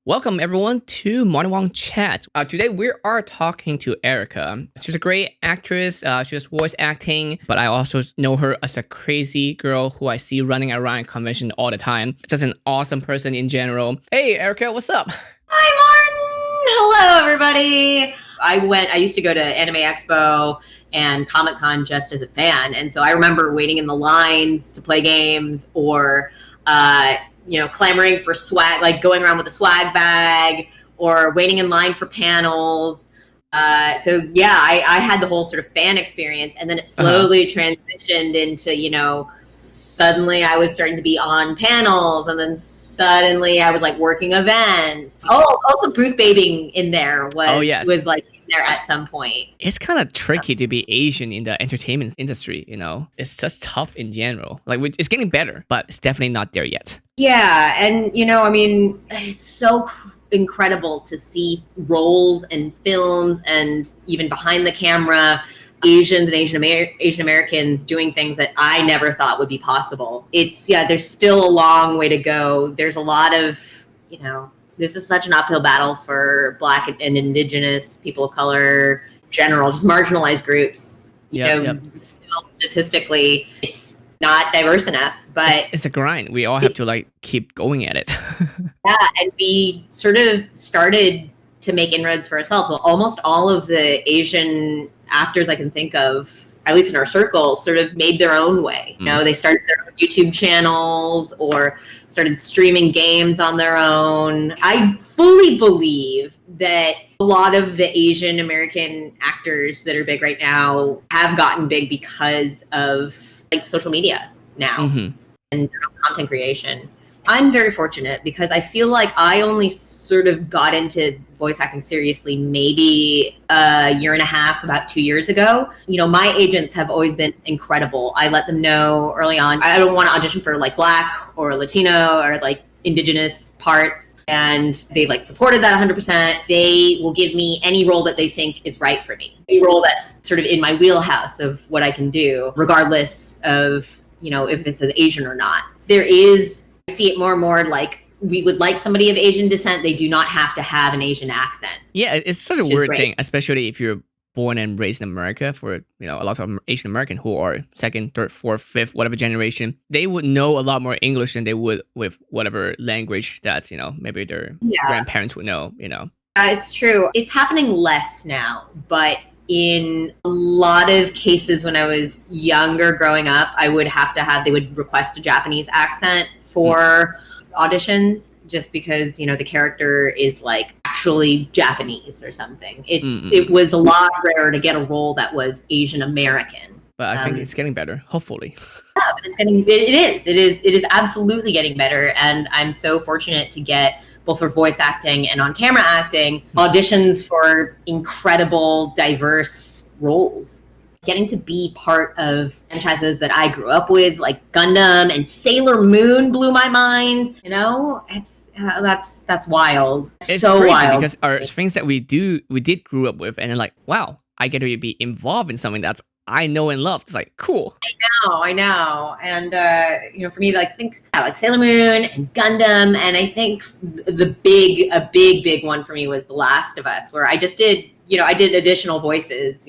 Welcome everyone to Morning Wong Chat. Today we are talking to Erika. She's a great actress. She does voice acting, but I also know her as a crazy girl who I see running around convention all the time. Just an awesome person in general. Hey Erika, what's up? Hi, Martin. Hello, everybody. I used to go to Anime Expo and Comic Con just as a fan. And so I remember waiting in the lines to play games or, clamoring for swag, like going around with a swag bag or waiting in line for panels. I had the whole sort of fan experience, and then it slowly transitioned into, suddenly I was starting to be on panels, and then suddenly I was like working events. Oh, also booth babying in there was like in there at some point. It's kind of tricky to be Asian in the entertainment industry, It's just tough in general. It's getting better, but it's definitely not there yet. Yeah, and it's so incredible to see roles and films and even behind the camera Asians and Asian Americans doing things that I never thought would be possible. There's still a long way to go. There's a lot of, there's such an uphill battle for Black and Indigenous people of color, general, just marginalized groups. Still statistically, it's not diverse enough, but it's a grind. We all have to keep going at it. Yeah, and we sort of started to make inroads for ourselves. So almost all of the Asian actors I can think of, at least in our circle, sort of made their own way. They started their own YouTube channels or started streaming games on their own. I fully believe that a lot of the Asian American actors that are big right now have gotten big because of social media now and content creation. I'm very fortunate because I feel like I only sort of got into voice acting seriously maybe a year and a half, about 2 years ago. My agents have always been incredible. I let them know early on, I don't want to audition for Black or Latino or Indigenous parts. And they supported that 100%. They will give me any role that they think is right for me. A role that's sort of in my wheelhouse of what I can do, regardless of, if it's an Asian or not. I see it more and more we would like somebody of Asian descent. They do not have to have an Asian accent. Yeah, it's such a weird thing, especially if you're born and raised in America. For a lot of Asian American who are second, third, fourth, fifth, whatever generation, they would know a lot more English than they would with whatever language that's maybe their grandparents would know. It's true. It's happening less now, but in a lot of cases when I was younger growing up, they would request a Japanese accent for auditions just because, the character is actually Japanese or something. It was a lot rarer to get a role that was Asian American. But I think it's getting better, hopefully. Yeah, but it is absolutely getting better. And I'm so fortunate to get, both for voice acting and on camera acting, auditions for incredible, diverse roles. Getting to be part of franchises that I grew up with, like Gundam and Sailor Moon, blew my mind. That's wild. It's so crazy wild because our things that we did grew up with, and then wow, I get to be involved in something that's I know and love. It's cool. I know. And, for me, think Sailor Moon and Gundam. And I think a big one for me was The Last of Us, where I just did, I did additional voices,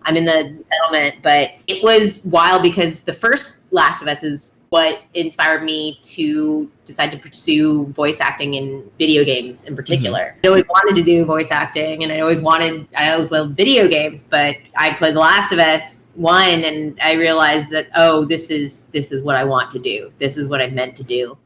I'm in the settlement, but it was wild because the first Last of Us is what inspired me to decide to pursue voice acting in video games in particular. I always wanted to do voice acting, and I always loved video games, but I played The Last of Us 1 and I realized that, this is what I want to do. This is what I'm meant to do.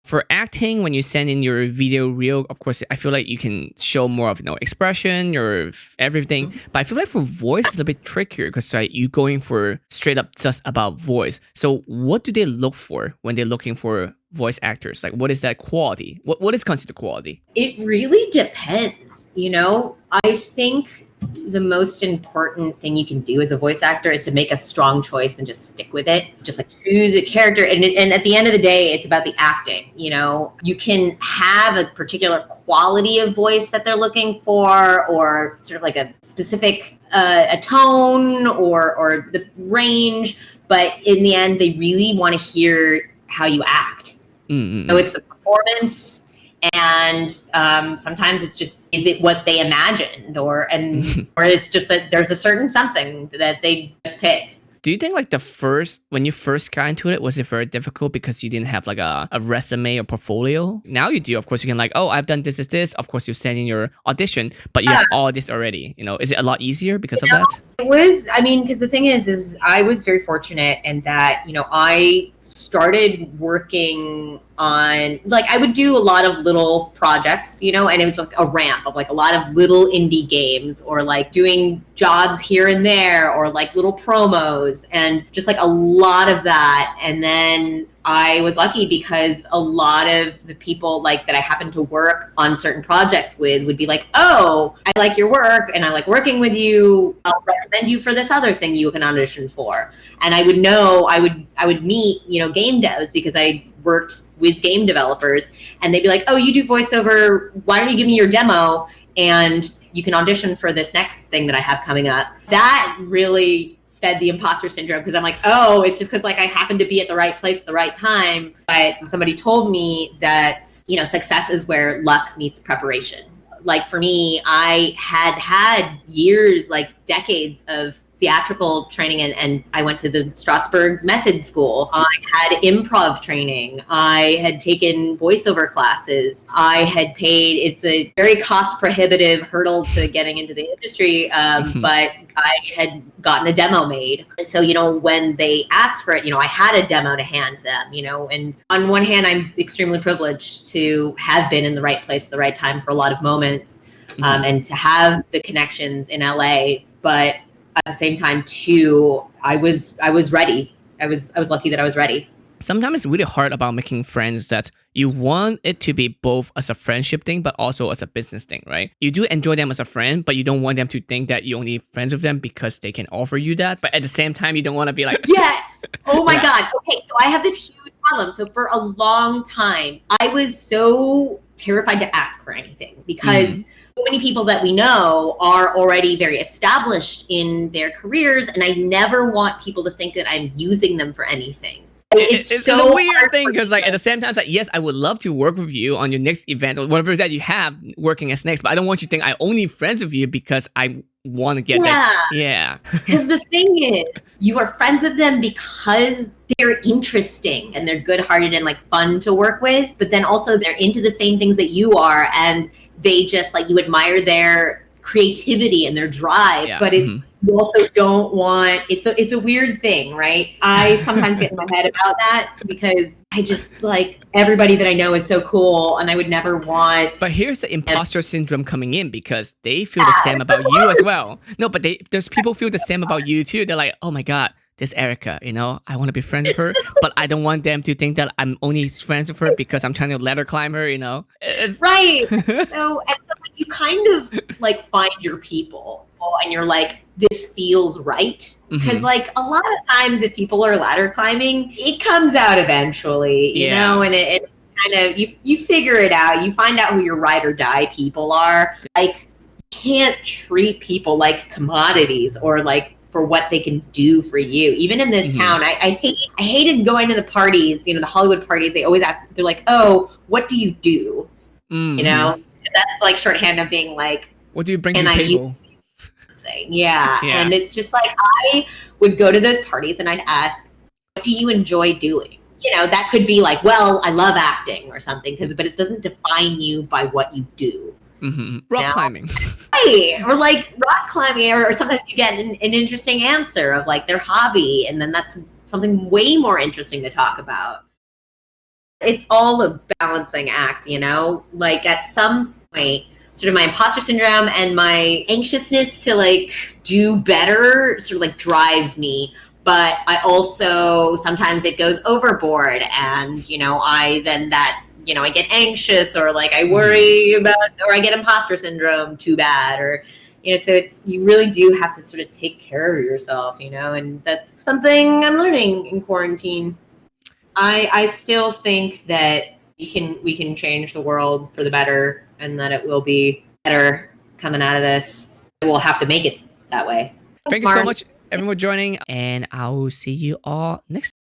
For acting, when you send in your video reel, of course, I feel like you can show more of expression, your everything. But I feel like for voice, it's a bit trickier because you're going for straight up just about voice. So what do they look for when they're looking for voice actors? What is that quality? What is considered quality? It really depends. I think the most important thing you can do as a voice actor is to make a strong choice and just stick with it. Just choose a character. And at the end of the day, it's about the acting. You can have a particular quality of voice that they're looking for, or sort of a specific a tone or the range. But in the end, they really want to hear how you act. So it's the performance And sometimes it's just, is it what they imagined, or it's just that there's a certain something that they just pick. Do you think like when you first got into it, was it very difficult because you didn't have like a resume or portfolio? Now you do. Of course, you can like, oh, I've done this. Of course, you send in your audition, but you have all this already. Is it a lot easier because of that? It was, I mean, because the thing is I was very fortunate in that, I started working on, like, I would do a lot of little projects, and it was like a ramp of like a lot of little indie games, or like doing jobs here and there, or like little promos, and just like a lot of that. And then I was lucky because a lot of the people like that I happened to work on certain projects with would be like, oh, I like your work and I like working with you. I'll recommend you for this other thing you can audition for. And I would know, I would meet, game devs, because I worked with game developers, and they'd be like, oh, you do voiceover. Why don't you give me your demo and you can audition for this next thing that I have coming up. That really fed the imposter syndrome, because I'm like, oh, it's just because like I happened to be at the right place at the right time. But somebody told me that, success is where luck meets preparation. Like for me, I had years, like decades of theatrical training, and I went to the Strasberg Method School. I had improv training. I had taken voiceover classes. I had paid, it's a very cost prohibitive hurdle to getting into the industry, but I had gotten a demo made. And so, when they asked for it, I had a demo to hand them, and on one hand, I'm extremely privileged to have been in the right place at the right time for a lot of moments, and to have the connections in LA, but at the same time too, I was ready. I was lucky that I was ready. Sometimes it's really hard about making friends that you want it to be both as a friendship thing, but also as a business thing, right? You do enjoy them as a friend, but you don't want them to think that you're only friends with them because they can offer you that. But at the same time, you don't want to be like, yes. Oh my God. Okay. So I have this huge problem. So for a long time, I was so terrified to ask for anything, because so many people that we know are already very established in their careers, and I never want people to think that I'm using them for anything. It's so a weird thing, because like at the same time, it's like, yes, I would love to work with you on your next event or whatever that you have working as next, but I don't want you to think I'm only friends with you because I want to get that. Yeah. Because the thing is, you are friends with them because they're interesting and they're good-hearted and like fun to work with, but then also they're into the same things that you are, and they just like, you admire their creativity and their drive, but you also don't want, it's a weird thing, right? I sometimes get in my head about that, because I just like, everybody that I know is so cool, and I would never want. But here's the imposter syndrome coming in, because they feel the same about you as well. No, but there's people feel the same about you too. They're like, oh my God, this Erika, I want to be friends with her, but I don't want them to think that I'm only friends with her because I'm trying to ladder climb her, Right. So like, you kind of like find your people, and you're like, this feels right. Because like a lot of times if people are ladder climbing, it comes out eventually, you know, and it kind of, you figure it out. You find out who your ride or die people are. Like, you can't treat people like commodities, or like for what they can do for you. Even in this town, I hated going to the parties, the Hollywood parties. They always ask, they're like, oh, what do you do? That's like shorthand of being like, what do you bring to the table? Yeah. And it's just like, I would go to those parties and I'd ask, what do you enjoy doing? That could be like, well, I love acting or something, but it doesn't define you by what you do. Rock climbing. Right. Or like rock climbing, or sometimes you get an interesting answer of like their hobby, and then that's something way more interesting to talk about. It's all a balancing act, like at some point, sort of my imposter syndrome and my anxiousness to like do better sort of like drives me. But I also, sometimes it goes overboard, and, I get anxious, or like I worry about, or I get imposter syndrome too bad, or, so you really do have to sort of take care of yourself, and that's something I'm learning in quarantine. I still think that we can change the world for the better, and that it will be better coming out of this. We'll have to make it that way. Thank you so much, everyone, for joining, and I will see you all next time.